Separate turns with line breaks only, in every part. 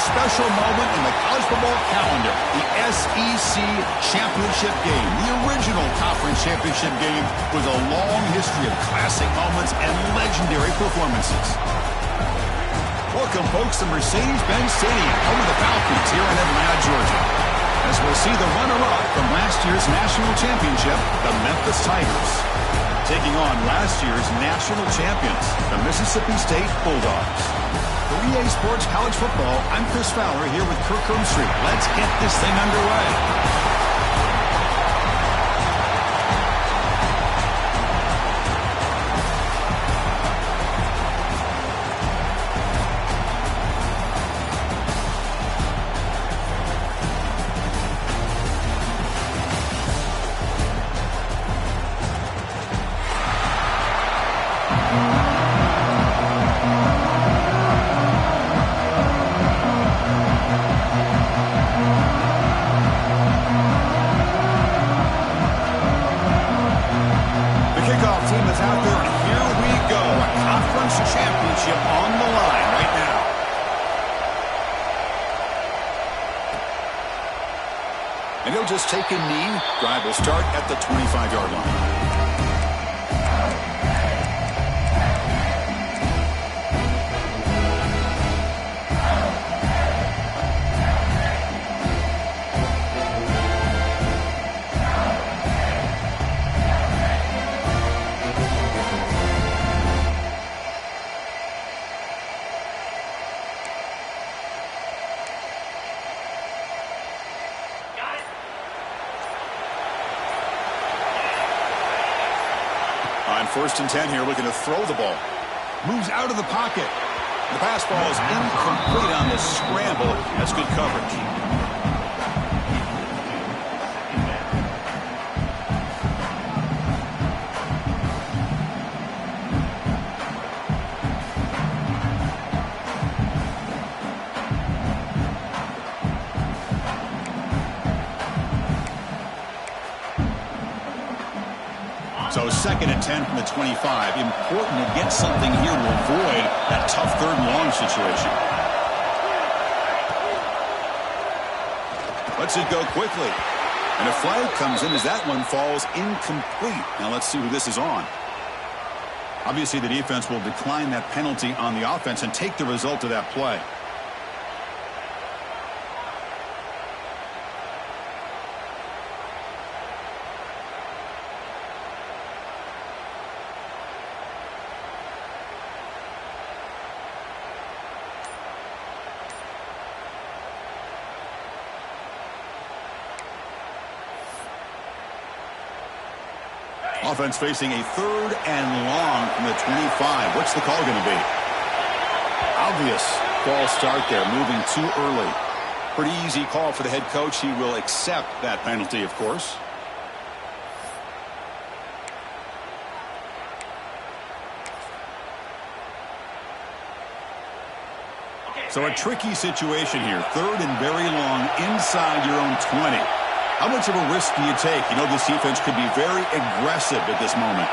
special moment in the college football calendar, the SEC Championship game, the original conference championship game with a long history of classic moments and legendary performances. Welcome, folks, to Mercedes-Benz Stadium, home of the Falcons here in Atlanta, Georgia, as we'll see the runner-up from last year's national championship, the Memphis Tigers, taking on last year's national champions, the Mississippi State Bulldogs. For EA Sports College Football, I'm Chris Fowler here with Kirk Herbstreit. Let's get this thing underway. And he'll just take a knee. Drive will start at the 25-yard line. On 1st and 10 here, looking to throw the ball. Moves out of the pocket. The pass ball is incomplete on the scramble. That's good coverage. So 2nd and 10 from the 25. Important to get something here to avoid that tough 3rd and long situation. Lets it go quickly. And a flag comes in as that one falls incomplete. Now let's see who this is on. Obviously the defense will decline that penalty on the offense and take the result of that play. Offense facing a 3rd and long from the 25. What's the call going to be? Obvious false start there, moving too early. Pretty easy call for the head coach. He will accept that penalty, of course. So a tricky situation here. 3rd and very long inside your own 20. How much of a risk do you take? You know this defense could be very aggressive at this moment.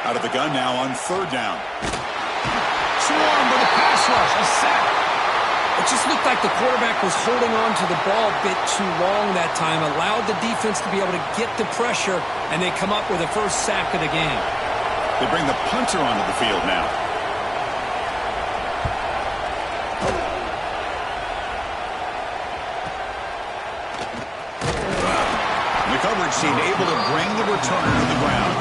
Out of the gun now on 3rd down.
Swarm with a pass rush, a sack. It just looked like the quarterback was holding on to the ball a bit too long that time, allowed the defense to be able to get the pressure, and they come up with the first sack of the game.
They bring the punter onto the field now. Coverage team able to bring the returner to the ground.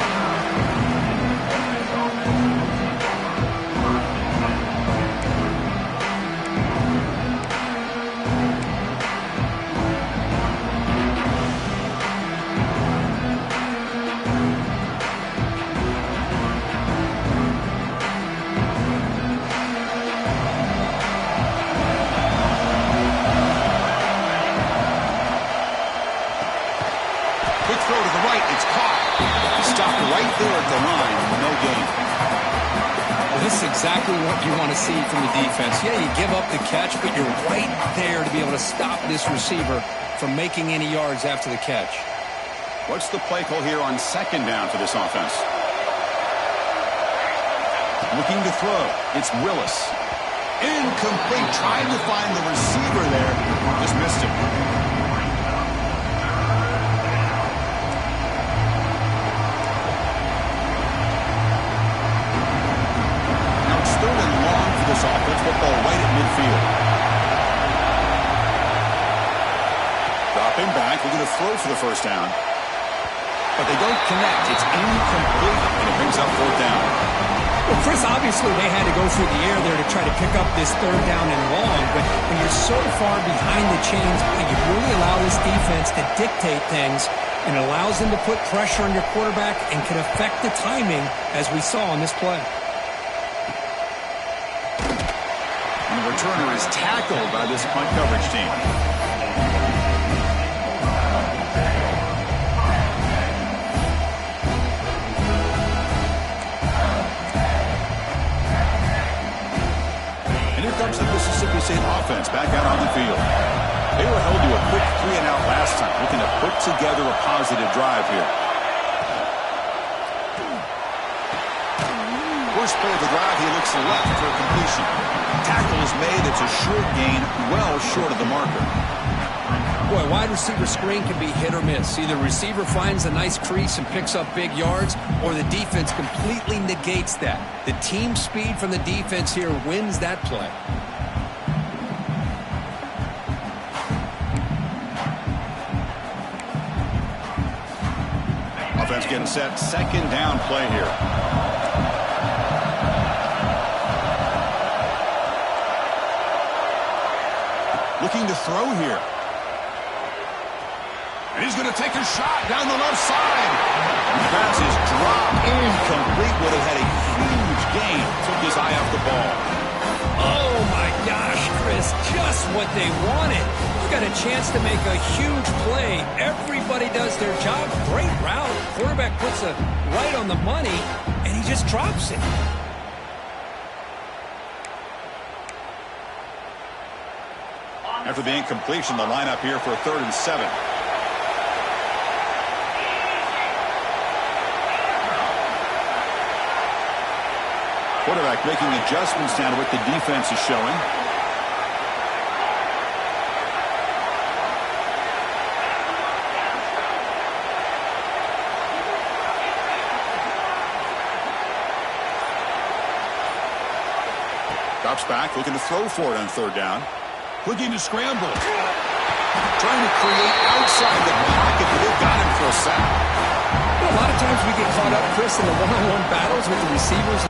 Throw to the right, it's caught. Stopped right there at the line, no gain.
Well, this is exactly what you want to see from the defense. Yeah, you give up the catch, but you're right there to be able to stop this receiver from making any yards after the catch.
What's the play call here on 2nd down for this offense? Looking to throw. It's Willis. Incomplete. Trying to find the receiver there. Just missed him. Now it's 3rd and long for this offense. Football right at midfield. Dropping back. We're going to throw for the first down. But they don't connect. It's incomplete, and it brings up 4th down.
Well, Chris, obviously they had to go through the air there to try to pick up this 3rd down and long, but when you're so far behind the chains, you really allow this defense to dictate things, and it allows them to put pressure on your quarterback and can affect the timing, as we saw on this play.
And the returner is tackled by this punt coverage team. Comes the Mississippi State offense back out on the field. They were held to a quick 3-and-out last time, looking to put together a positive drive here. First play of the drive, he looks left for a completion. Tackle is made. It's a short gain, well short of the marker.
Boy, wide receiver screen can be hit or miss. Either receiver finds a nice crease and picks up big yards, or the defense completely negates that. The team speed from the defense here wins that play.
Offense getting set. 2nd down play here. Looking to throw here. And he's going to take a shot down the left side. The pass is dropped. Incomplete. Would have had a huge gain. Took his eye off the ball.
Oh, my gosh, Chris. Just what they wanted. You got a chance to make a huge play. Everybody does their job. Great route. Quarterback puts it right on the money, and he just drops it.
After the incompletion, the lineup here for 3rd and 7. Quarterback making adjustments down to what the defense is showing. Drops back, looking to throw for it on 3rd down. Looking to scramble. Trying to create outside the pocket, but they've got him for a sack.
Well, a lot of times we get caught up, Chris, in the one-on-one battles with the receivers.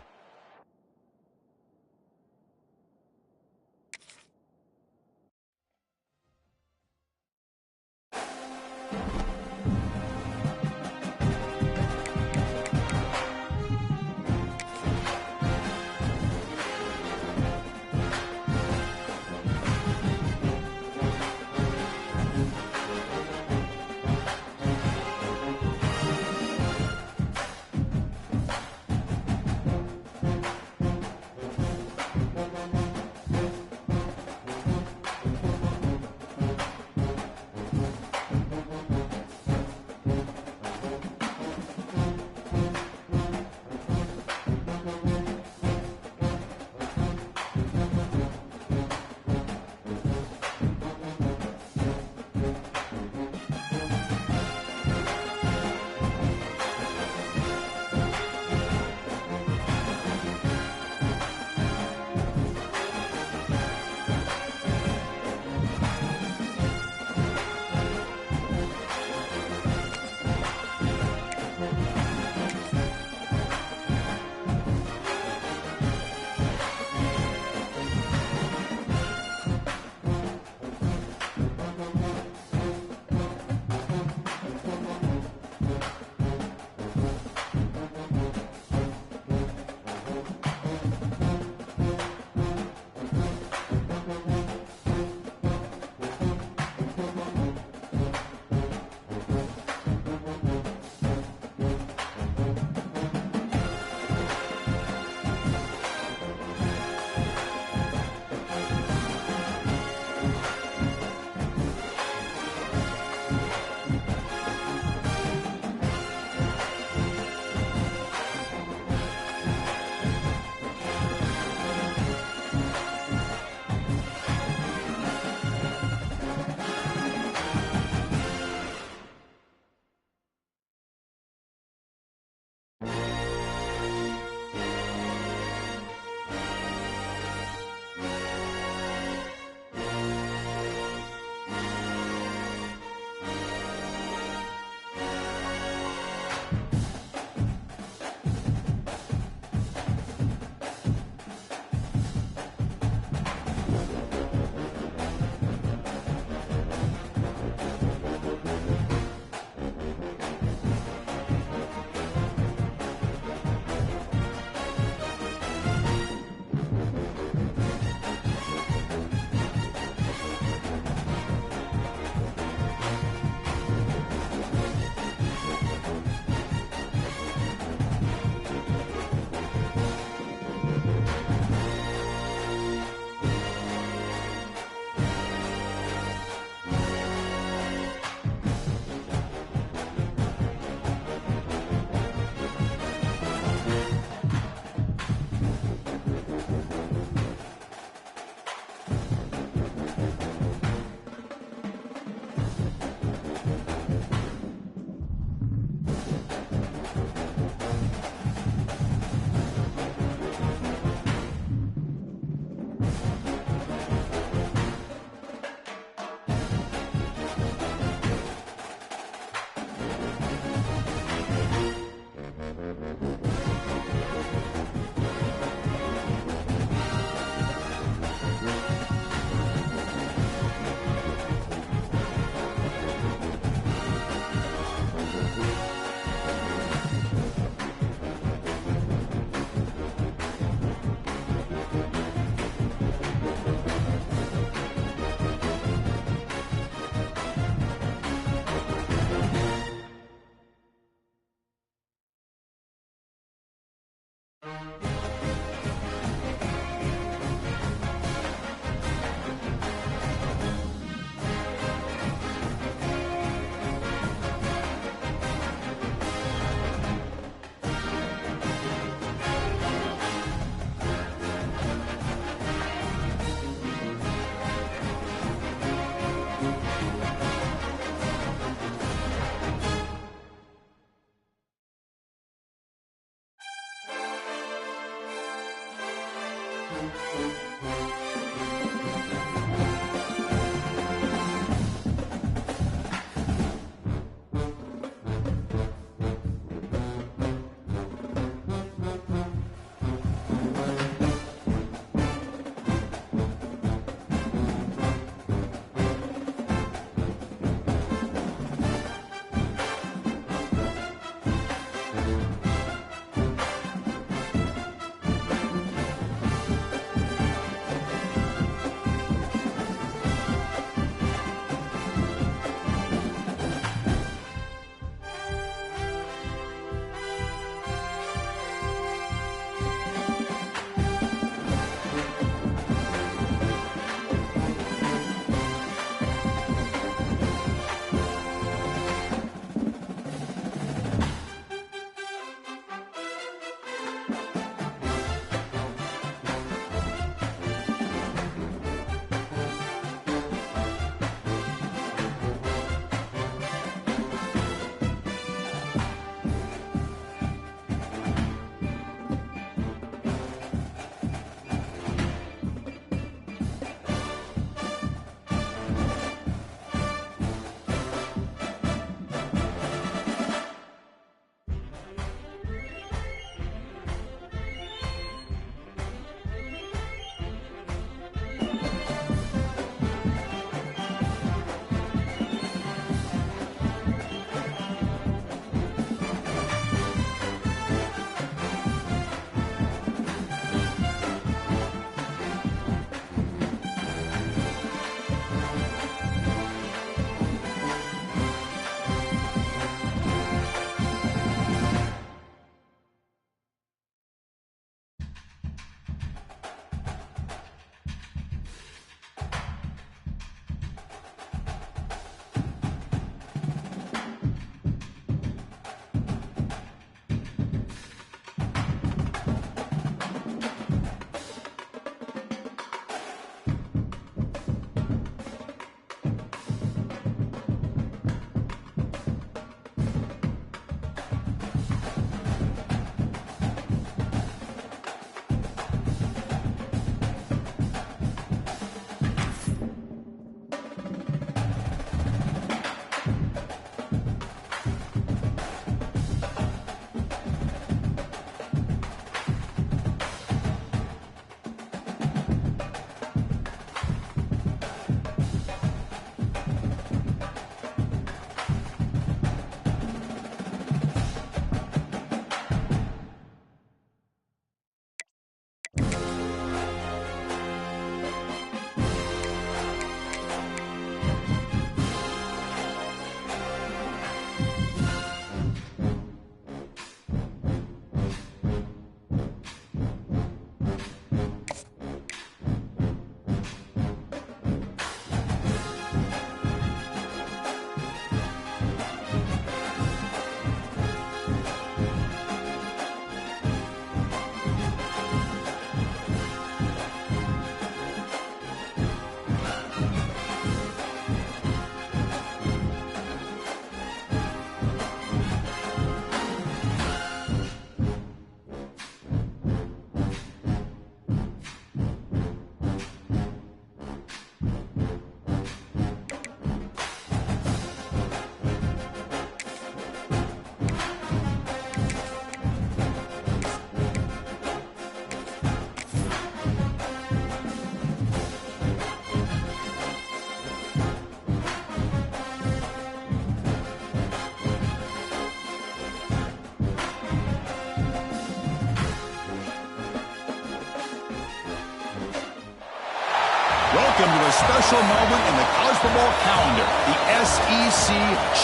Welcome to a special moment in the college football calendar, the SEC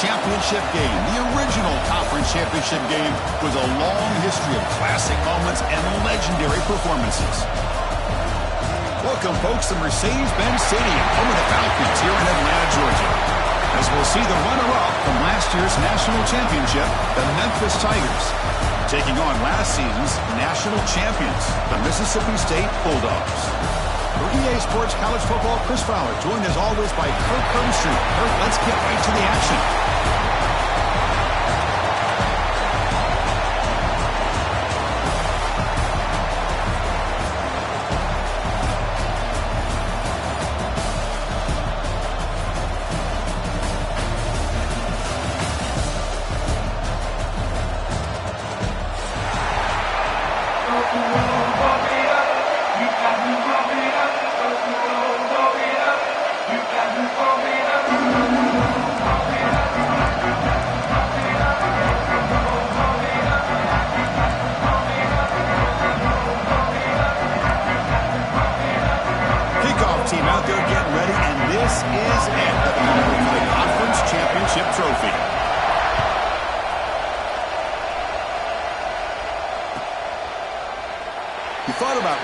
Championship Game. The original conference championship game with a long history of classic moments and legendary performances. Welcome, folks, to Mercedes-Benz Stadium, home of the Falcons here in Atlanta, Georgia. As we'll see the runner-up from last year's national championship, the Memphis Tigers, taking on last season's national champions, the Mississippi State Bulldogs. For EA Sports College Football, Chris Fowler, joined as always by Kirk Herbstreit. Kirk, let's get right to the action.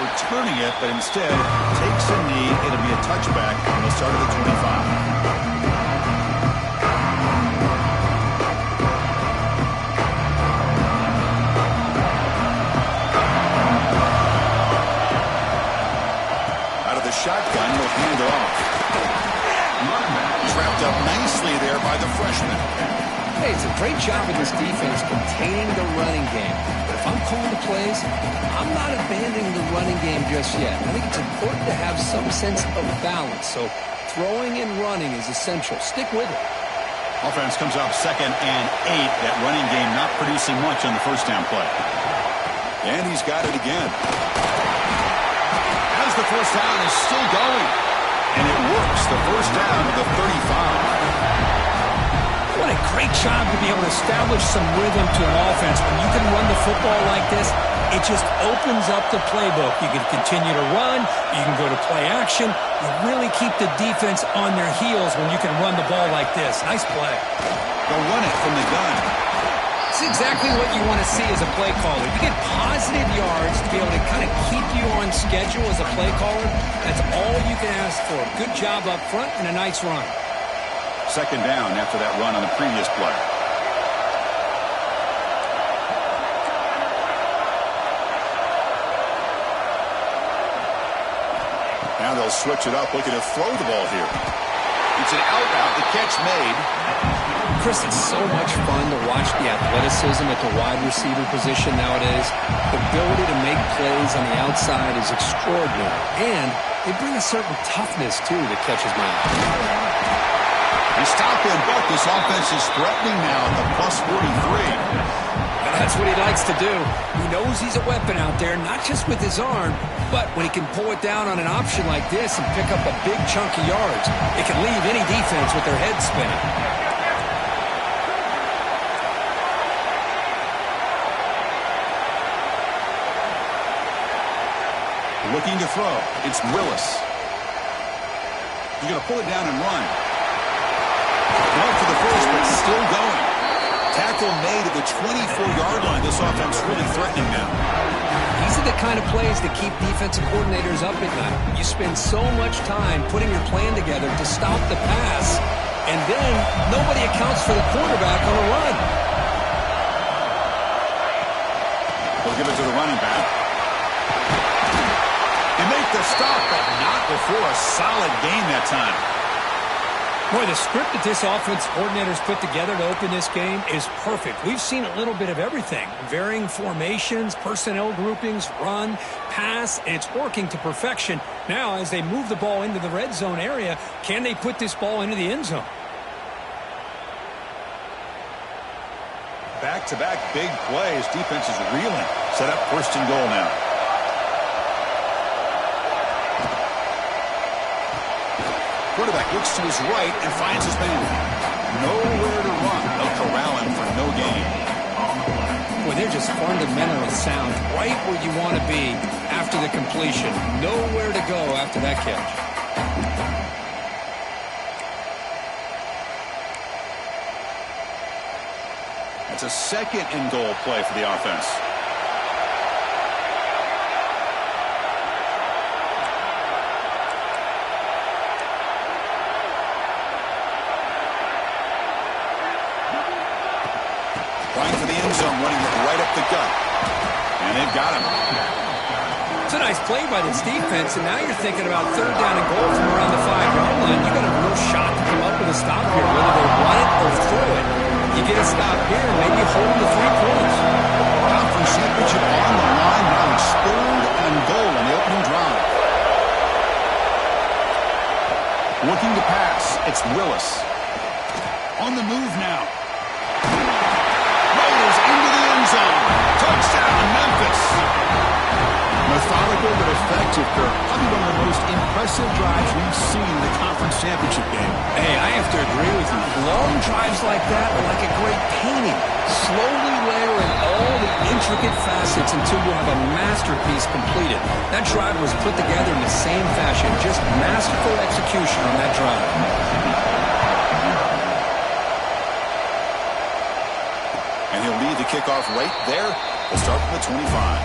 returning it, but instead takes a knee. It'll be a touchback, and they'll start at the 25. Shotgun, he'll hand it off. Trapped up nicely there by the freshman.
Hey, it's a great job of this defense containing the running game. But if I'm calling the plays, I'm not abandoning the running game just yet. I think it's important to have some sense of balance. So throwing and running is essential. Stick with it.
Offense comes up 2nd and 8. That running game not producing much on the first down play. And he's got it again. The first down is still going, and it works. The first down to the 35.
What a great job to be able to establish some rhythm to an offense. When you can run the football like this, it just opens up the playbook. You can continue to run. You can go to play action. You really keep the defense on their heels when you can run the ball like this. Nice play.
They'll run it from the gun.
It's exactly what you want to see as a play caller. You get positive yards to be able to kind of keep you on schedule as a play caller. That's all you can ask for. Good job up front and a nice run.
2nd down after that run on the previous play. Now they'll switch it up, looking to throw the ball here. It's an out-out. The catch made.
Chris, it's so much fun to watch the athleticism at the wide receiver position nowadays. The ability to make plays on the outside is extraordinary. And they bring a certain toughness, too, that catches my eye.
They stop him, but this offense is threatening now at the plus 43.
That's what he likes to do. He knows he's a weapon out there, not just with his arm, but when he can pull it down on an option like this and pick up a big chunk of yards, it can leave any defense with their head spinning.
Looking to throw. It's Willis. He's going to pull it down and run. Going for the first, but still going. Tackle made at the 24-yard line. This offense really threatening now.
These are the kind of plays that keep defensive coordinators up at night. You spend so much time putting your plan together to stop the pass, and then nobody accounts for the quarterback on a run.
They'll give it to the running back. They make the stop, but not before a solid gain that time.
Boy, the script that this offense coordinator's put together to open this game is perfect. We've seen a little bit of everything. Varying formations, personnel groupings, run, pass, and it's working to perfection. Now, as they move the ball into the red zone area, can they put this ball into the end zone?
Back-to-back big plays. Defense is reeling. Set up 1st and goal now. Quarterback looks to his right and finds his man. Nowhere to run. They'll corral him for no gain.
Boy, they're just fundamentally sound. Right where you want to be after the completion. Nowhere to go after that catch.
That's a 2nd and goal play for the offense. Trying for the end zone, running it right up the gut. And they've got him.
It's a nice play by this defense, and now you're thinking about 3rd down and goal from around the 5-yard line. You got a real shot to come up with a stop here, whether they run it or throw it. You get a stop here and maybe hold the 3 points.
Conference championship on the line. Now it's 3rd and goal on the opening drive. Looking to pass. It's Willis. On the move now. Into the end zone. Touchdown, Memphis. Methodical but effective, Kirk. Probably one of the most impressive drives we've seen in the conference championship game.
Hey, I have to agree with you. Long drives like that are like a great painting. Slowly layering all the intricate facets until you have a masterpiece completed. That drive was put together in the same fashion. Just masterful execution on that drive.
And he'll lead the kickoff right there. We'll start from the 25.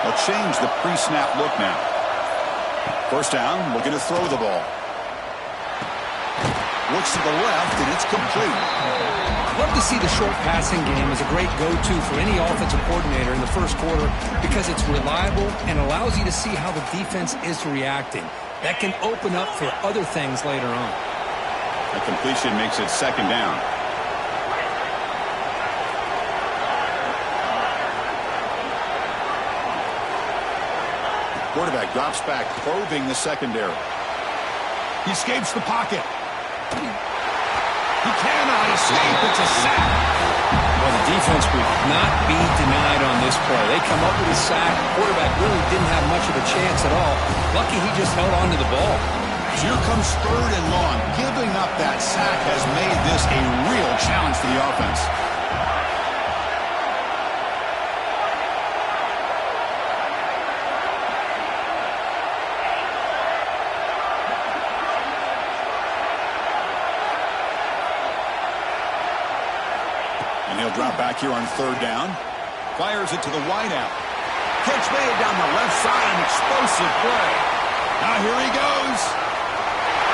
They'll change the pre-snap look now. First down, looking to throw the ball. Looks to the left, and it's complete.
Love to see the short passing game as a great go-to for any offensive coordinator in the first quarter because it's reliable and allows you to see how the defense is reacting. That can open up for other things later on.
A completion makes it second down. Quarterback drops back, probing the secondary. He escapes the pocket. He cannot escape. It's a sack.
Well, the defense would not be denied on this play. They come up with a sack. The quarterback really didn't have much of a chance at all. Lucky he just held on to the ball.
Here comes third and long. Giving up that sack has made this a real challenge for the offense. He'll drop back here on third down. Fires it to the wideout. Catch made down the left side. An explosive play. Now here he goes.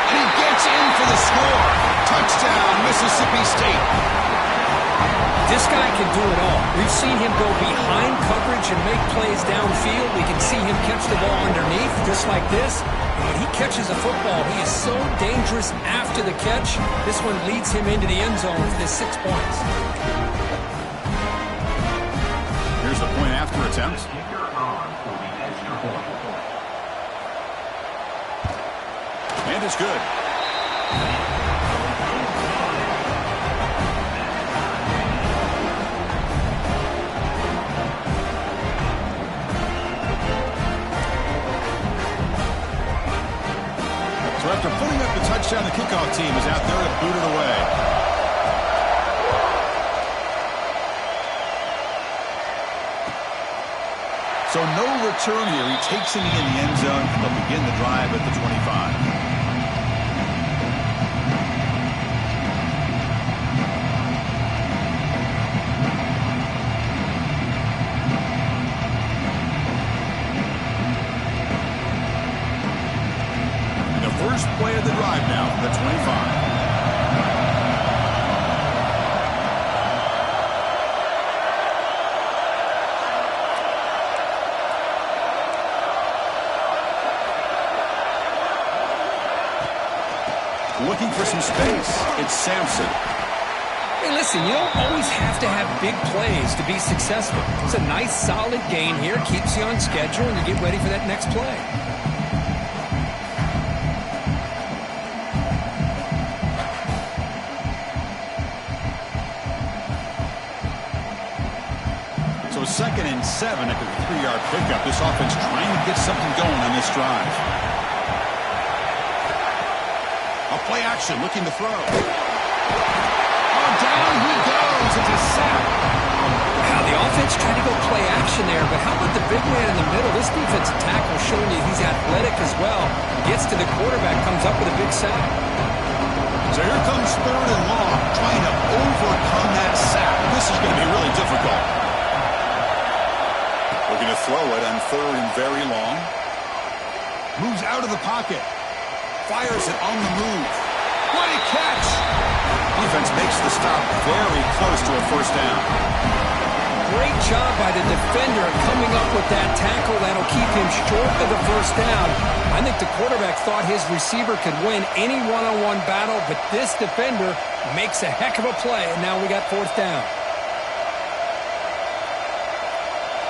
And he gets in for the score. Touchdown, Mississippi State.
This guy can do it all. We've seen him go behind coverage and make plays downfield. We can see him catch the ball underneath, just like this. And when he catches a football, he is so dangerous after the catch. This one leads him into the end zone for the 6 points.
Here's the point after attempt. And it's good. So after putting up the touchdown, the kickoff team is out there to boot it away. So no return here. He takes it in the end zone, and they'll begin the drive at the 25. And the first play of the drive now, the 25. Looking for some space. It's Sampson.
Hey, listen, you don't always have to have big plays to be successful. It's a nice, solid gain here. Keeps you on schedule, and you get ready for that next play.
So 2nd and 7 after the 3-yard pickup. This offense trying to get something going on this drive. Play action, looking to throw. Oh, down he goes. It's a sack.
Now, the offense tried to go play action there, but how about the big man in the middle? This defensive tackle showing you he's athletic as well. Gets to the quarterback, comes up with a big sack.
So here comes third and long, trying to overcome that sack. This is going to be really difficult. Looking to throw it on third and very long. Moves out of the pocket. Fires it on the move. What a catch! Defense makes the stop very close to a first down.
Great job by the defender coming up with that tackle that'll keep him short of the first down. I think the quarterback thought his receiver could win any one-on-one battle, but this defender makes a heck of a play, and now we got fourth down.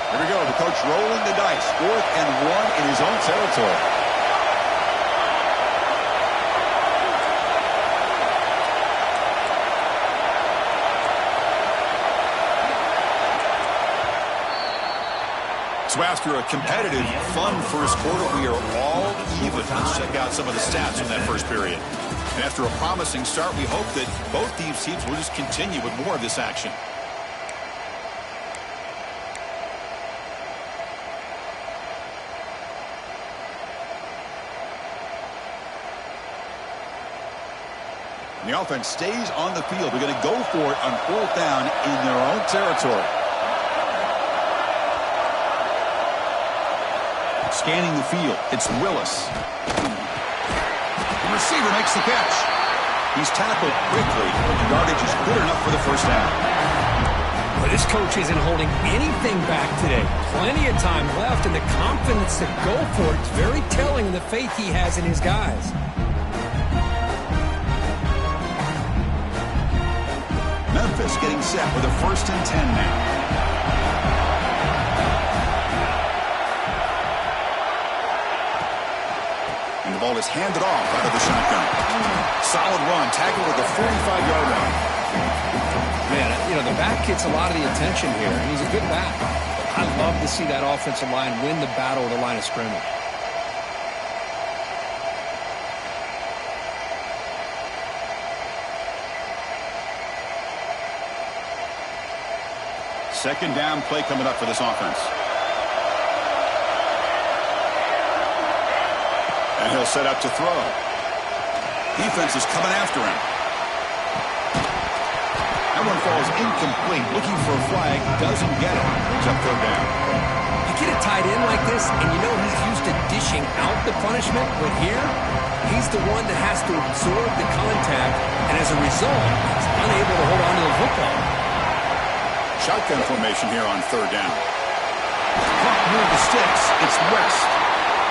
Here we go, the coach rolling the dice. 4th and 1 in his own territory. So after a competitive, fun first quarter, we are all even. Let's check out some of the stats from that first period. And after a promising start, we hope that both these teams will just continue with more of this action. And the offense stays on the field. They're going to go for it on 4th down in their own territory. Scanning the field, it's Willis. The receiver makes the catch. He's tackled quickly, but the yardage is good enough for the first down.
But this coach isn't holding anything back today. Plenty of time left, and the confidence to go for it is very telling of the faith he has in his guys.
Memphis getting set with a 1st and 10 now. And the ball is handed off out of the shotgun. Solid run, tackled at the 45-yard line.
Man, you know, the back gets a lot of the attention here, and he's a good back. I'd love to see that offensive line win the battle at the line of scrimmage.
Second down play coming up for this offense. And he'll set up to throw. Defense is coming after him. That one falls incomplete. Looking for a flag. Doesn't get it. Brings up 3rd down.
You get a tight end like this, and you know he's used to dishing out the punishment, but here, he's the one that has to absorb the contact, and as a result, he's unable to hold on to the football.
Shotgun formation here on 3rd down. Clock near the sticks. It's West.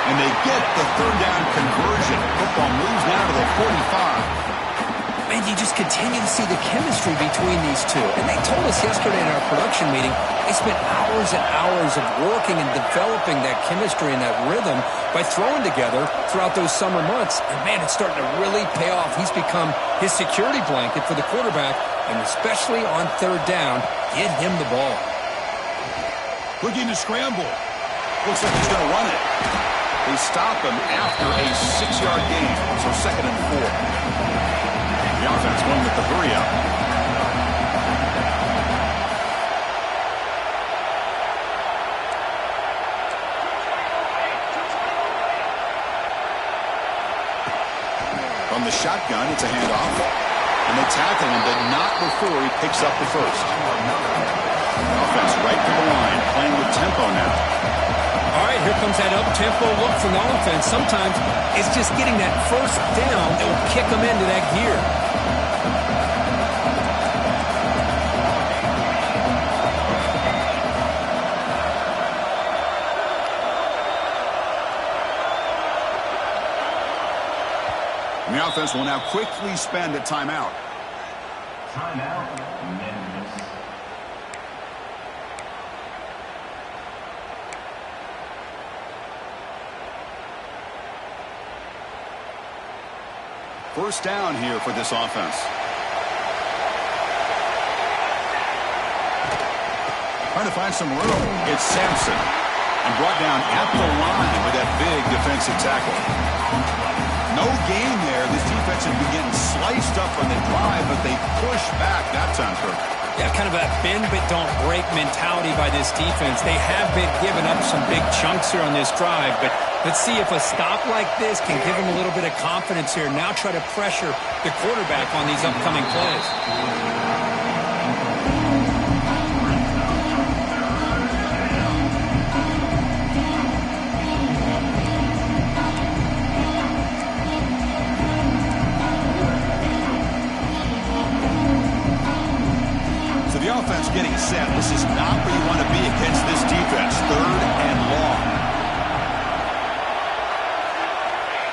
And they get the 3rd down conversion. Football moves now to the 45.
Man, you just continue to see the chemistry between these two. And they told us yesterday in our production meeting, they spent hours and hours of working and developing that chemistry and that rhythm by throwing together throughout those summer months. And, man, it's starting to really pay off. He's become his security blanket for the quarterback, and especially on 3rd down, get him the ball.
Looking to scramble. Looks like he's going to run it. They stop him after a 6-yard gain, so 2nd and 4. The offense going with the hurry up. From the shotgun, it's a handoff. And they tackle him, but not before he picks up the first. The offense right to the line, playing with tempo now.
All right, here comes that up-tempo look from the offense. Sometimes it's just getting that first down that will kick them into that gear.
And the offense will now quickly spend a timeout.
Timeout, Memphis.
First down here for this offense. Trying to find some room. It's Sampson. And brought down at the line with that big defensive tackle. No gain there. This defense has been getting sliced up on the drive, but they push back that time, Kirk.
Yeah, kind of a bend but don't break mentality by this defense. They have been giving up some big chunks here on this drive, but let's see if a stop like this can give them a little bit of confidence here. Now try to pressure the quarterback on these upcoming plays.
The offense getting set. This is not where you want to be against this defense. 3rd and long.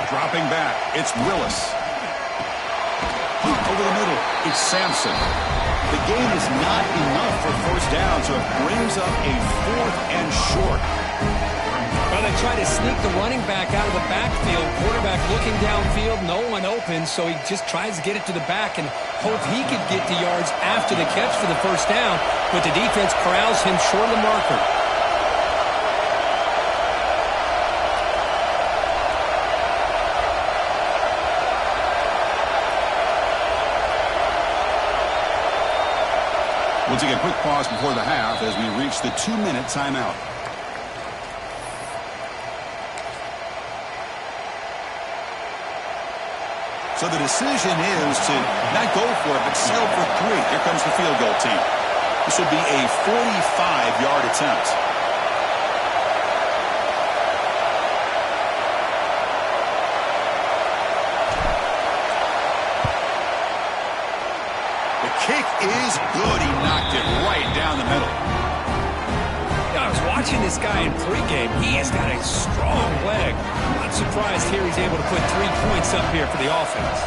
Dropping back. It's Willis. Over the middle. It's Sampson. The gain is not enough for first down, so it brings up a 4th and short.
Well, they try to sneak the running back out of the backfield. Quarterback looking downfield, no one open, so he just tries to get it to the back and hope he could get the yards after the catch for the first down, but the defense corrals him short of the marker.
We'll take a quick pause before the half as we reach the 2-minute timeout. So the decision is to not go for it, but settle for 3. Here comes the field goal team. This will be a 45-yard attempt. is good. He knocked it right down the middle.
I was watching this guy in pregame. He has got a strong leg. I'm not surprised here he's able to put 3 points up here for the offense.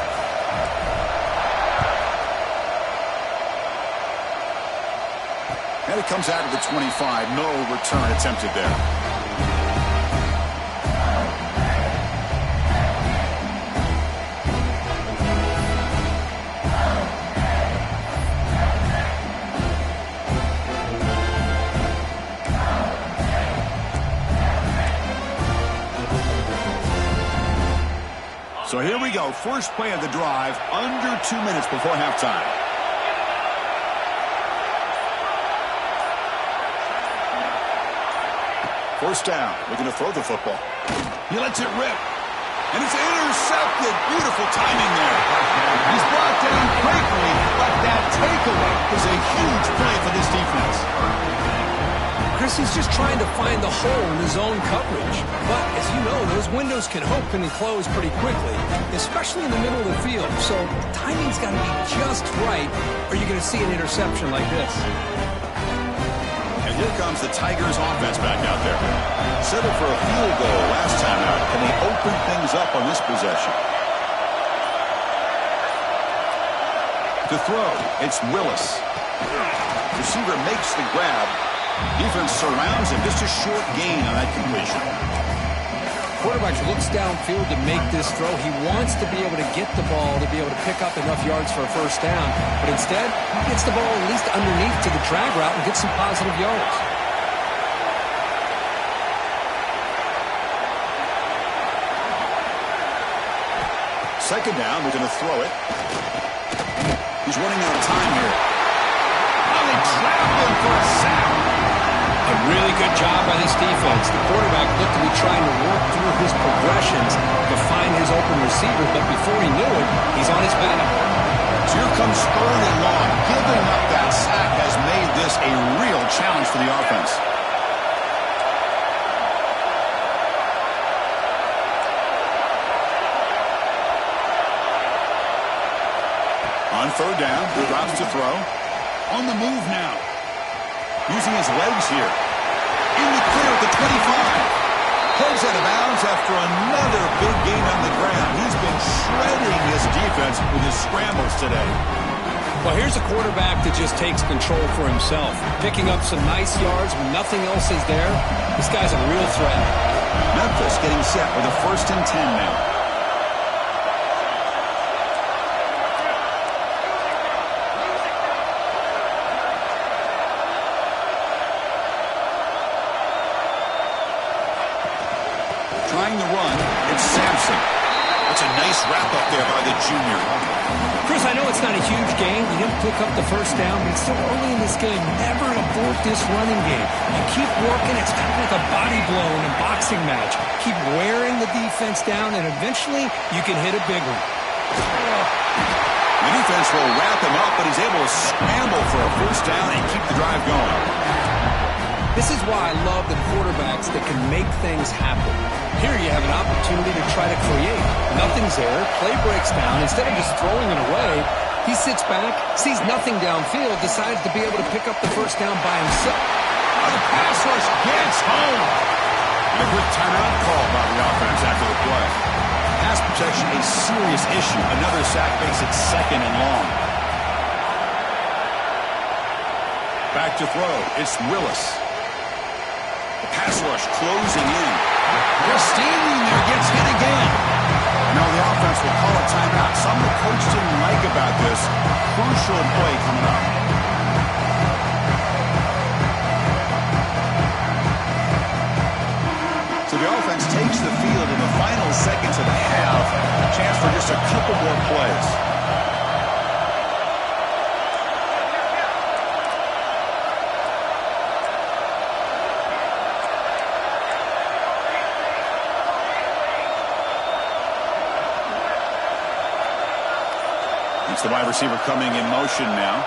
And it comes out of the 25. No return attempted there. So here we go. First play of the drive, under 2 minutes before halftime. First down, looking to throw the football. He lets it rip. And it's intercepted. Beautiful timing there. He's brought down quickly, but that takeaway is a huge play for this defense.
Chris, he's just trying to find the hole in his own coverage. But, as you know, those windows can open and close pretty quickly, especially in the middle of the field. So timing's got to be just right, or you're going to see an interception like this.
And here comes the Tigers offense back out there. Settled for a field goal last time out. Can they open things up on this possession? To throw, it's Willis. Receiver makes the grab. Defense surrounds him. Just a short gain on that completion.
Quarterback looks downfield to make this throw. He wants to be able to get the ball to be able to pick up enough yards for a first down. But instead, he gets the ball at least underneath to the drag route and gets some positive yards.
Second down, we're going to throw it. He's running out of time here. Oh, they trapped him for a sack.
A really good job by this defense. The quarterback looked to be trying to work through his progressions to find his open receiver, but before he knew it, he's on his back.
So here comes 3rd and long. Giving up that sack has made this a real challenge for the offense. On 3rd down, he drops to throw. On the move now. Using his legs here. In the clear at the 25. Pulls out of bounds after another big gain on the ground. He's been shredding his defense with his scrambles today.
Well, here's a quarterback that just takes control for himself. Picking up some nice yards when nothing else is there. This guy's a real threat.
Memphis getting set with a 1st and 10 now. Trying to run, it's Sampson. That's a nice wrap-up there by the junior.
Chris, I know it's not a huge game. You didn't pick up the first down, but it's still early in this game. Never abort this running game. You keep working. It's kind of like a body blow in a boxing match. Keep wearing the defense down, and eventually you can hit a big one.
The defense will wrap him up, but he's able to scramble for a first down and keep the drive going.
This is why I love the quarterbacks that can make things happen. Here you have an opportunity to try to create. Nothing's there. Play breaks down. Instead of just throwing it away, he sits back, sees nothing downfield, decides to be able to pick up the first down by himself.
Oh, the pass rush gets home. And a quick timeout call by the offense after the play. Pass protection a serious issue. Another sack makes it 2nd and long. Back to throw. It's Willis. The pass rush closing in. They're standing there, gets hit again. Now the offense will call a timeout. Something the coach didn't like about this. Crucial play coming up. So the offense takes the field in the final seconds of the half. A chance for just a couple more plays. It's the wide receiver coming in motion now.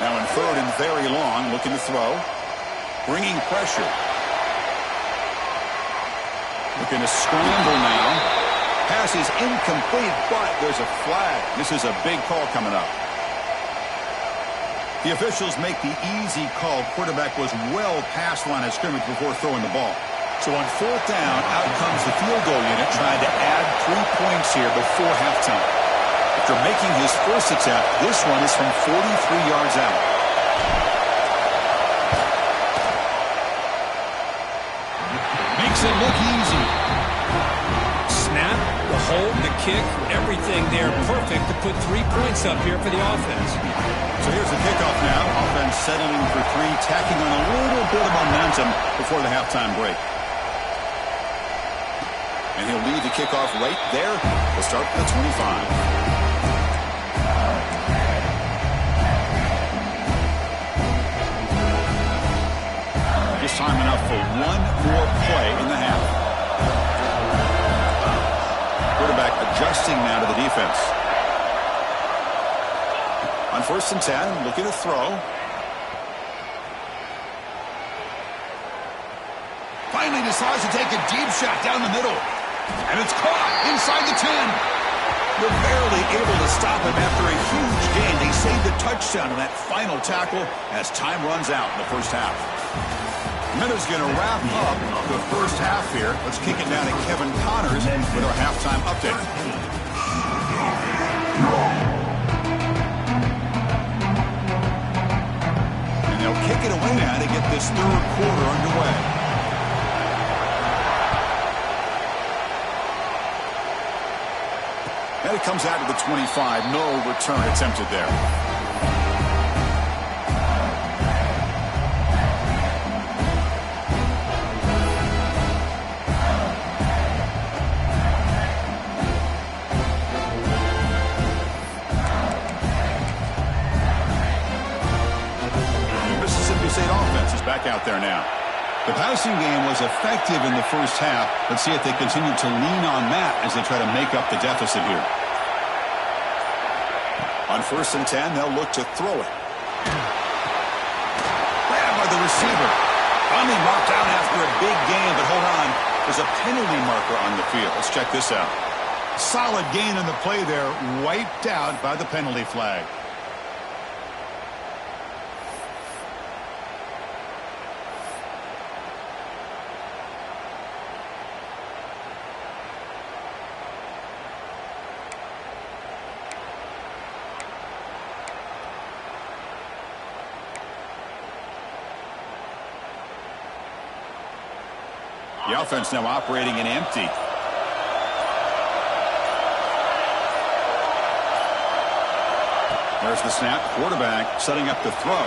Now in 3rd and very long, looking to throw. Bringing pressure. Looking to scramble now. Pass is incomplete, but there's a flag. This is a big call coming up. The officials make the easy call. Quarterback was well past line of scrimmage before throwing the ball. So on fourth down, out comes the field goal unit trying to add 3 points here before halftime. After making his first attempt, this one is from 43 yards out. Makes it look easy.
Snap, the hold, the kick, everything there perfect to put 3 points up here for the offense.
So here's the kickoff now. Offense settling for 3, tacking on a little bit of momentum before the halftime break. And he'll lead the kickoff right there. We'll start from the 25. Just time enough for one more play in the half. Quarterback adjusting now to the defense. On 1st and 10, looking to throw. Finally decides to take a deep shot down the middle. And it's caught inside the 10. They're barely able to stop him after a huge gain. They saved the touchdown on that final tackle as time runs out in the first half. Minutes going to wrap up the first half here. Let's kick it down to Kevin Connors with our halftime update. And they'll kick it away now to get this third quarter underway. And it comes out to the 25. No return attempted there. Mississippi State offense is back out there now. The passing game was effective in the first half. Let's see if they continue to lean on that as they try to make up the deficit here. On 1st and 10, they'll look to throw it. Grabbed by the receiver. Finally marked down after a big gain, but hold on. There's a penalty marker on the field. Let's check this out. Solid gain in the play there, wiped out by the penalty flag. The offense now operating in empty. There's the snap. Quarterback setting up the throw.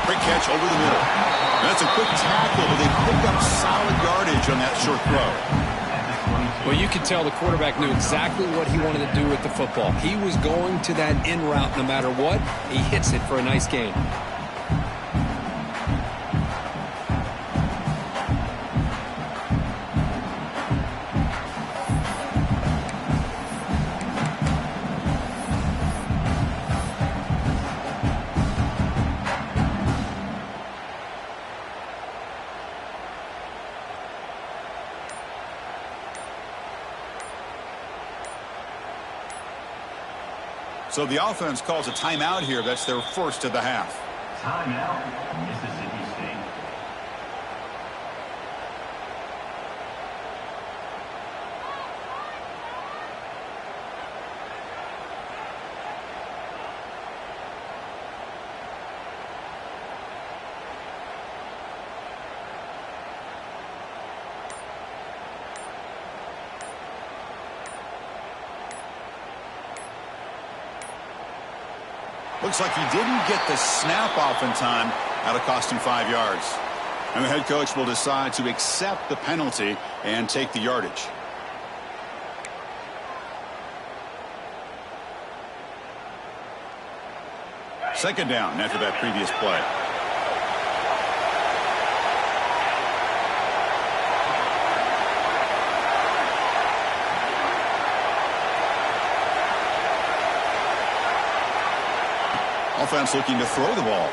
Quick catch over the middle. That's a quick tackle, but they pick up solid yardage on that short throw.
Well, you could tell the quarterback knew exactly what he wanted to do with the football. He was going to that in route no matter what. He hits it for a nice gain.
So the offense calls a timeout here. That's their first of the half.
Timeout, Mississippi State.
Looks like he didn't get the snap off in time. That'll cost him 5 yards. And the head coach will decide to accept the penalty and take the yardage. Second down after that previous play. Offense looking to throw the ball.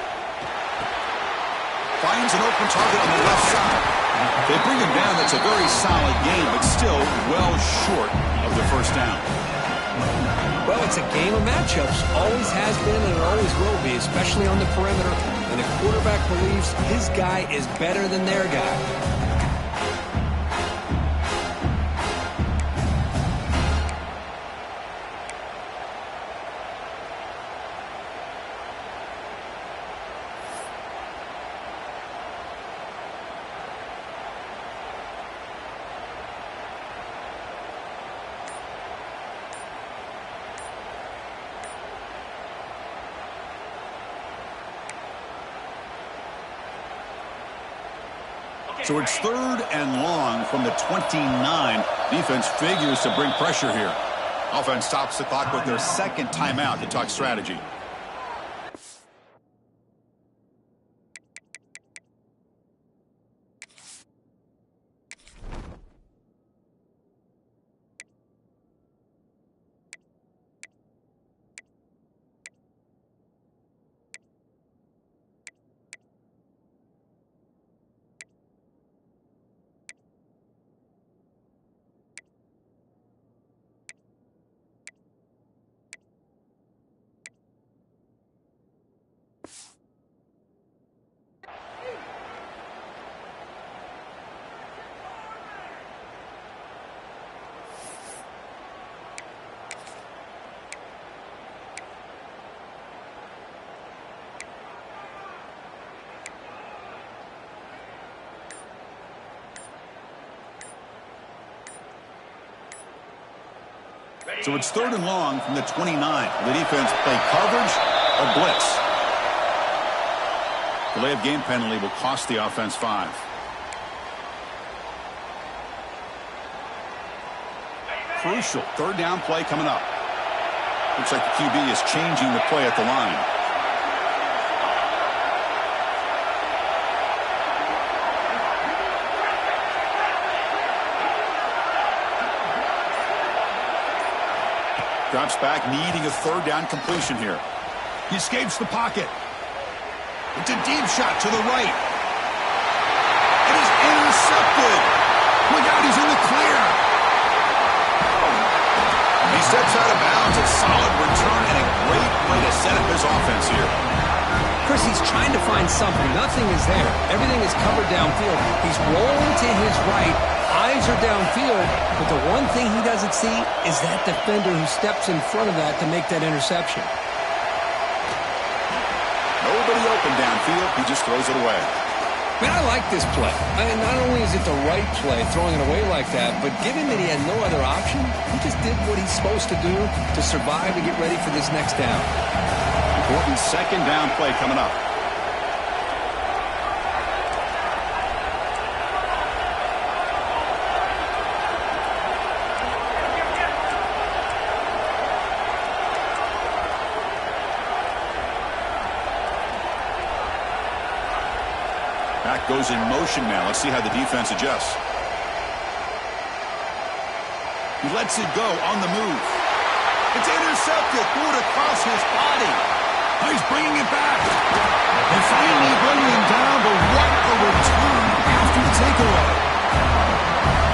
Finds an open target on the left side. They bring him down. That's a very solid game, but still well short of the first down.
Well, it's a game of matchups. Always has been and it always will be, especially on the perimeter. And the quarterback believes his guy is better than their guy.
So it's 3rd and long from the 29. Defense figures to bring pressure here. Offense stops the clock with their 2nd timeout to talk strategy. So it's 3rd and long from the 29. The defense play coverage or blitz. Delay of game penalty will cost the offense 5. Crucial 3rd down play coming up. Looks like the QB is changing the play at the line. Drops back, needing a 3rd down completion here. He escapes the pocket. It's a deep shot to the right. It is intercepted. Look out, he's in the clear. He steps out of bounds. A solid return and a great way to set up his offense here.
Chris, he's trying to find something. Nothing is there. Everything is covered downfield. He's rolling to his right. Eyes are downfield, but the one thing he doesn't see is that defender who steps in front of that to make that interception.
Nobody open downfield. He just throws it away.
Man, I like this play. I mean, not only is it the right play, throwing it away like that, but given that he had no other option, he just did what he's supposed to do to survive and get ready for this next down.
Important 2nd down play coming up. Back goes in motion now. Let's see how the defense adjusts. He lets it go on the move. It's intercepted. Threw it across his body. Oh, he's bringing it back. They finally bring him down, but what a return after the takeaway.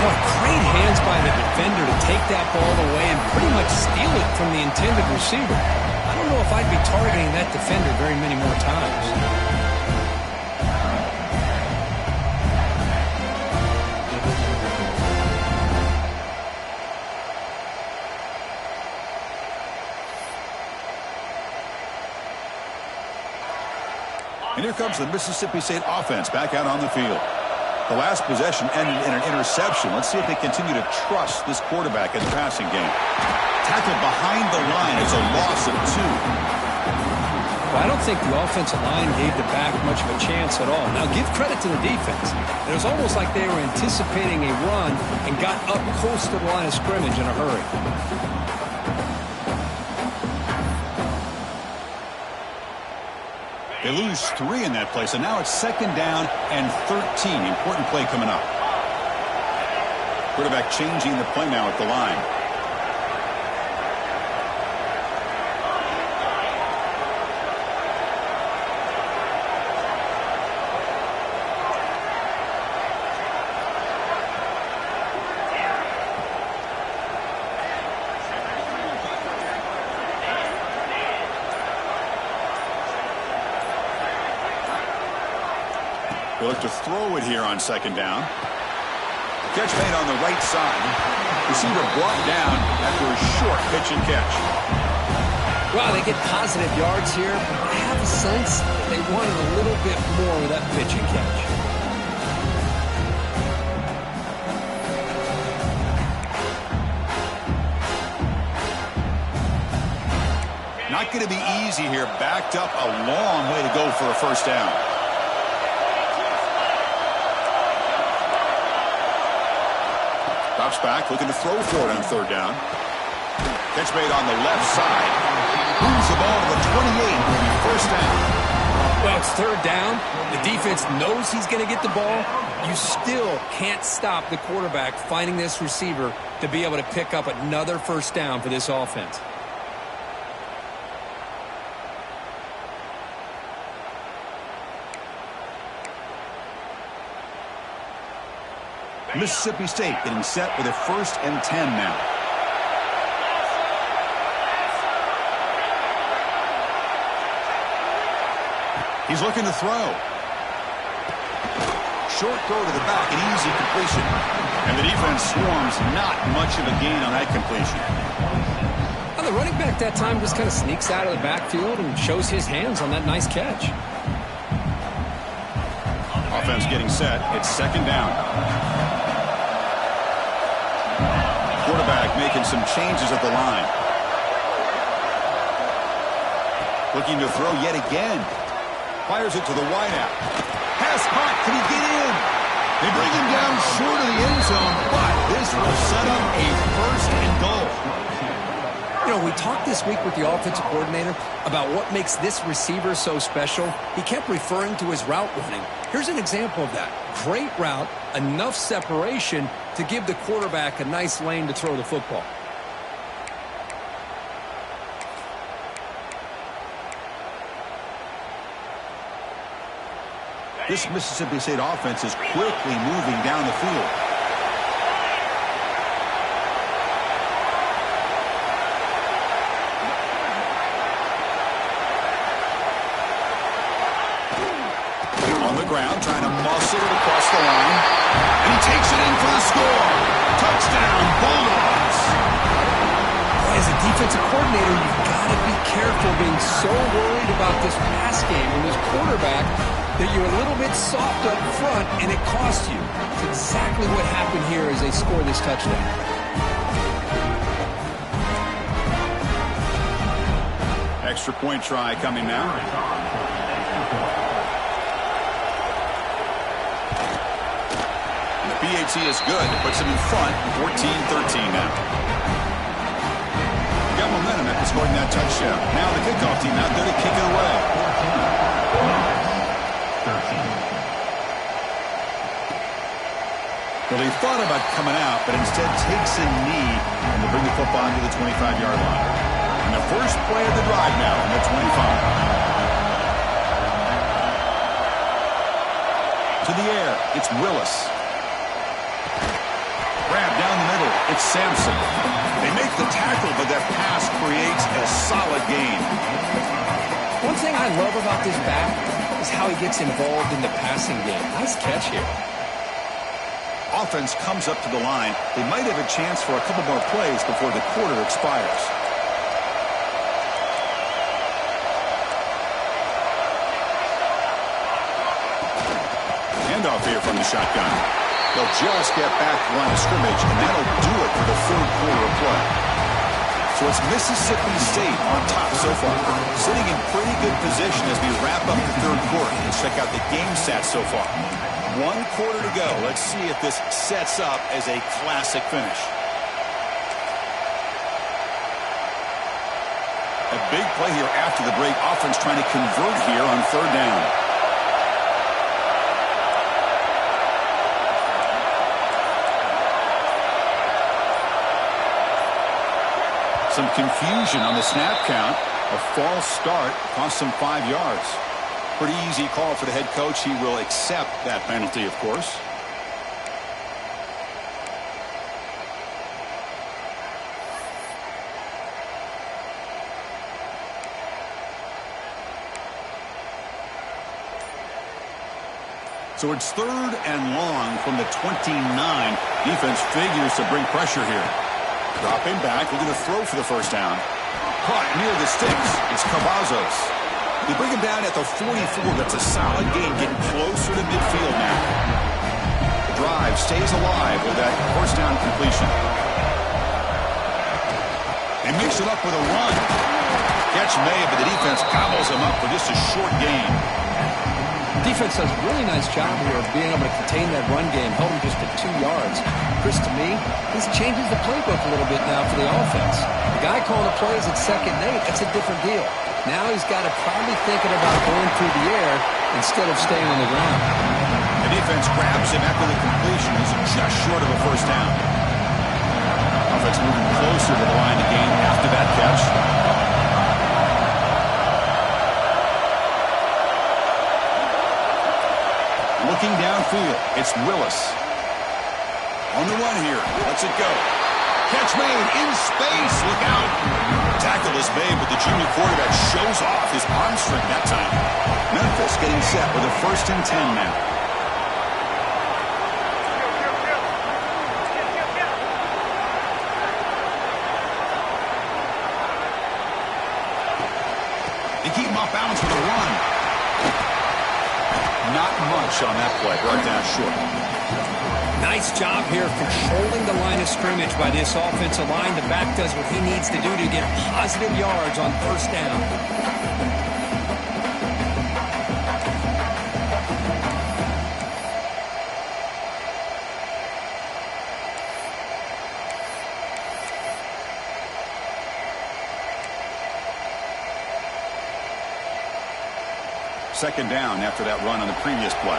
Boy, great hands by the defender to take that ball away and pretty much steal it from the intended receiver. I don't know if I'd be targeting that defender very many more times.
And here comes the Mississippi State offense back out on the field. The last possession ended in an interception. Let's see if they continue to trust this quarterback in the passing game. Tackle behind the line is a loss of 2.
Well, I don't think the offensive line gave the back much of a chance at all. Now, give credit to the defense. It was almost like they were anticipating a run and got up close to the line of scrimmage in a hurry.
They lose 3 in that play, so now it's 2nd down and 13. Important play coming up. Quarterback changing the play now at the line. He'll look to throw it here on second down. Catch made on the right side. Receiver brought down after a short pitch and catch.
Well, they get positive yards here, but I have a sense they wanted a little bit more with that pitch and catch.
Not going to be easy here. Backed up a long way to go for a first down. Drops back, looking to throw for it on third down. Catch made on the left side. Moves the ball to the 28. Will be first down.
Well, it's third down. The defense knows he's going to get the ball. You still can't stop the quarterback finding this receiver to be able to pick up another first down for this offense.
Mississippi State getting set with a 1st and 10 now. He's looking to throw. Short throw to the back, an easy completion. And the defense swarms, not much of a gain on that completion.
Well, the running back that time just kind of sneaks out of the backfield and shows his hands on that nice catch.
Offense getting set. It's second down. Quarterback making some changes at the line. Looking to throw yet again. Fires it to the wideout. Pass caught. Can he get in? They bring him down short of the end zone, but this will set up a 1st and goal.
You know, we talked this week with the offensive coordinator about what makes this receiver so special. He kept referring to his route running. Here's an example of that. Great route, enough separation to give the quarterback a nice lane to throw the football.
This Mississippi State offense is quickly moving down the field. On the ground, trying to muscle it across the line. And he takes it in for the score. Touchdown, Bulldogs.
As a defensive coordinator, you've got to be careful being so worried about this pass game and this quarterback that you're a little bit soft up front and it costs you. It's exactly what happened here as they score this touchdown.
Extra point try coming now. The PAT is good. Puts him in front, 14-13 now. Got momentum after scoring that touchdown. Now the kickoff team out there to kick it away. Well, he thought about coming out, but instead takes a knee and they bring the football into the 25-yard line. And the first play of the drive now on the 25. To the air, it's Willis. Grab down the middle, it's Sampson. They make the tackle, but that pass creates a solid gain.
One thing I love about this back is how he gets involved in the passing game. Nice catch here.
Offense comes up to the line. They might have a chance for a couple more plays before the quarter expires. Handoff here from the shotgun. They'll just get back to the line of scrimmage, and that'll do it for the third quarter of play. So it's Mississippi State on top so far, sitting in pretty good position as we wrap up the third quarter. Let's check out the game stats so far. 1 quarter to go. Let's see if this sets up as a classic finish. A big play here after the break. Offense trying to convert here on third down. Some confusion on the snap count. A false start cost them 5 yards. Pretty easy call for the head coach. He will accept that penalty, of course. So it's 3rd and long from the 29. Defense figures to bring pressure here. Dropping back, looking to throw for the first down. Caught near the sticks. It's Cavazos. They bring him down at the 44. That's a solid gain, getting closer to midfield now. The drive stays alive with that first down completion. They mix it up with a run. Catch made, but the defense gobbles him up for just a short gain.
Defense does a really nice job here of being able to contain that run game, held him just at 2 yards. Chris, to me, this changes the playbook a little bit now for the offense. The guy calling the plays at 2nd and 8, that's a different deal. Now he's got to probably thinking about going through the air instead of staying on the ground.
The defense grabs him after the completion. He's just short of a first down. Offense moving closer to the line of game after that catch. Looking downfield, it's Willis. On the run here, lets it go. Catch made in space, look out. Tackle is made, but the junior quarterback shows off his arm strength that time. Memphis getting set with a 1st and 10 now. They keep him off balance with a run. Not much on that play, right down short.
Nice job here controlling the line of scrimmage by this offensive line. The back does what he needs to do to get positive yards on first down.
Second down after that run on the previous play.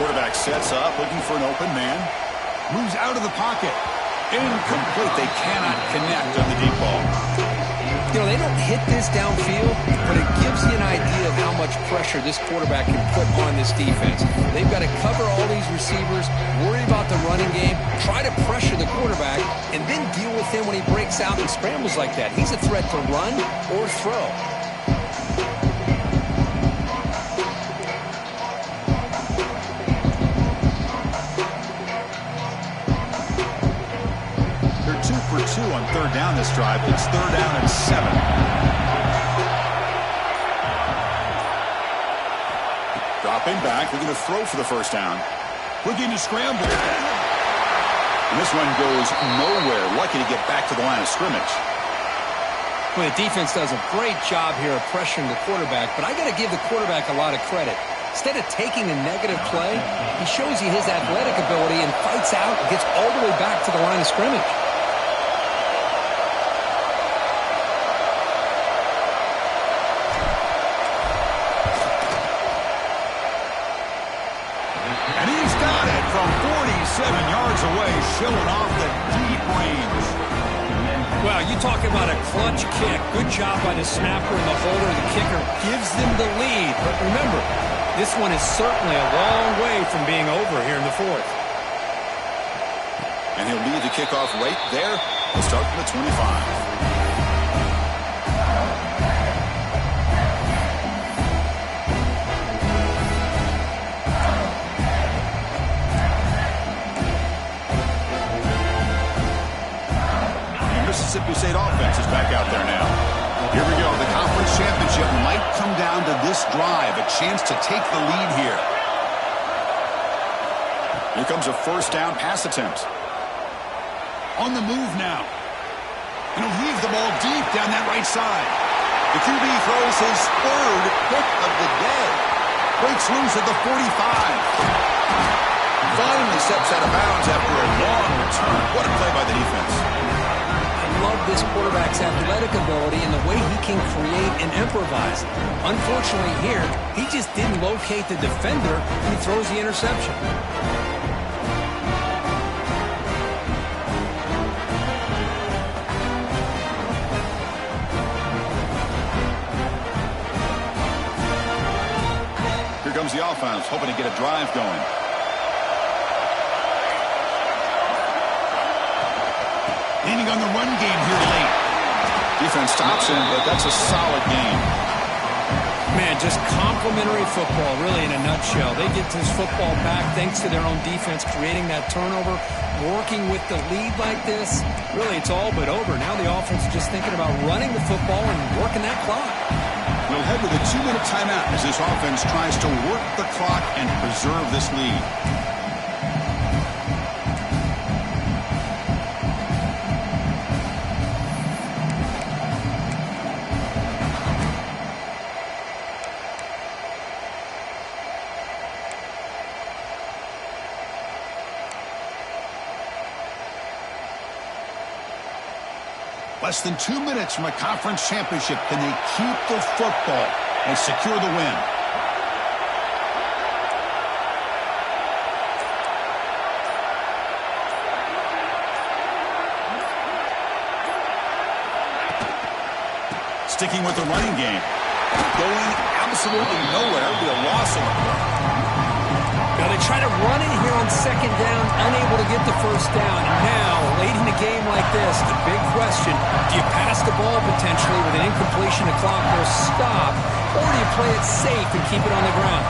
Quarterback sets up, looking for an open man. Moves out of the pocket. Incomplete. They cannot connect on the deep ball.
You know, they don't hit this downfield, but it gives you an idea of how much pressure this quarterback can put on this defense. They've got to cover all these receivers, worry about the running game, try to pressure the quarterback, and then deal with him when he breaks out and scrambles like that. He's a threat to run or throw.
For 2 on 3rd down this drive. It's 3rd down and 7. Dropping back, looking to throw for the first down. Looking to scramble. And this one goes nowhere. Lucky to get back to the line of scrimmage.
Well, the defense does a great job here of pressuring the quarterback, but I got to give the quarterback a lot of credit. Instead of taking a negative play, he shows you his athletic ability and fights out and gets all the way back to the line of scrimmage.
And he's got it from 47 yards away, showing off the deep range.
Well, you talk about a clutch kick. Good job by the snapper and the holder. The kicker gives them the lead. But remember, this one is certainly a long way from being over here in the 4th.
And he'll lead the kickoff right there. He'll start from the 25. Mississippi State offense is back out there now. Here we go. The conference championship might come down to this drive. A chance to take the lead here. Here comes a first down pass attempt. On the move now. And he'll leave the ball deep down that right side. The QB throws his 3rd pick of the day. Breaks loose at the 45. Finally steps out of bounds after a long return. What a play by the defense.
Love this quarterback's athletic ability and the way he can create and improvise. Unfortunately here, he just didn't locate the defender and he throws the interception.
Here comes the offense, hoping to get a drive going. leaning on the run game here late. Defense stops him, but that's a solid game.
Man, just complimentary football, really, in a nutshell. They get this football back thanks to their own defense, creating that turnover, working with the lead like this. Really, it's all but over. Now the offense is just thinking about running the football and working that clock.
We'll head with a 2-minute timeout as this offense tries to work the clock and preserve this lead. Less than 2 minutes from a conference championship. Can they keep the football and secure the win? Sticking with the running game. Going absolutely nowhere. It'll be a loss on the play.
Now they try to run it here on second down, unable to get the first down. And now, late in a game like this, the big question, do you pass the ball potentially with an incompletion, the clock will stop, or do you play it safe and keep it on the ground?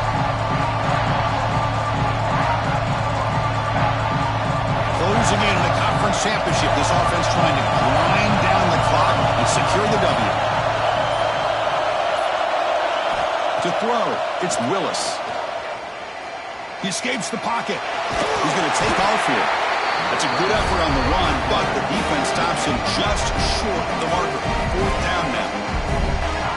Closing in on the conference championship, this offense trying to grind down the clock and secure the W. To throw, it's Willis. He escapes the pocket. He's going to take off here. That's a good effort on the run, but the defense stops him just short of the marker. 4th down now.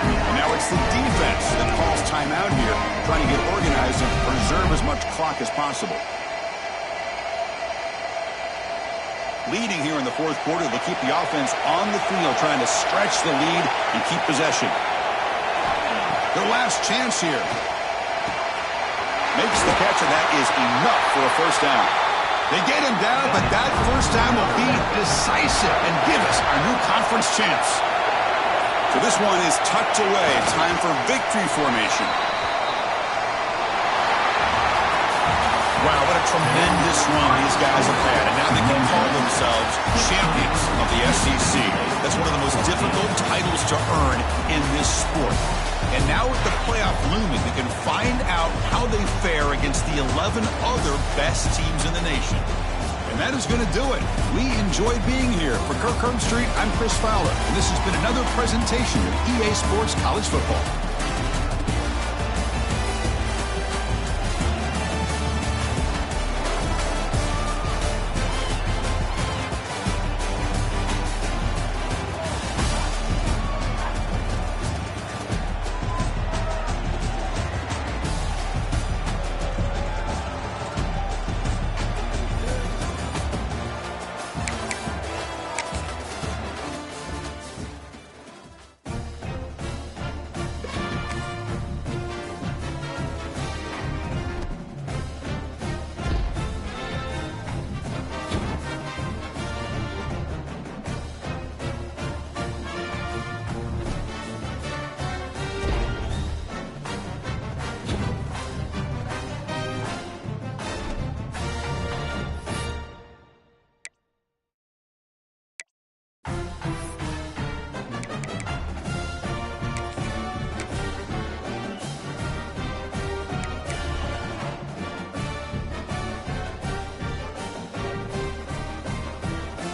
And now it's the defense that calls timeout here, trying to get organized and preserve as much clock as possible. Leading here in the 4th quarter, they keep the offense on the field, trying to stretch the lead and keep possession. Their last chance here. Makes the catch, and that is enough for a first down. They get him down, but that first down will be decisive and give us our new conference chance. So this one is tucked away. Time for victory formation. Wow, what a tremendous run these guys have had, and now they can call themselves champions of the SEC. That's one of the most difficult titles to earn in this sport. And now with the playoff looming, they can find out how they fare against the 11 other best teams in the nation. And that is going to do it. We enjoyed being here. For Kirk Herbstreit, I'm Chris Fowler, and this has been another presentation of EA Sports College Football.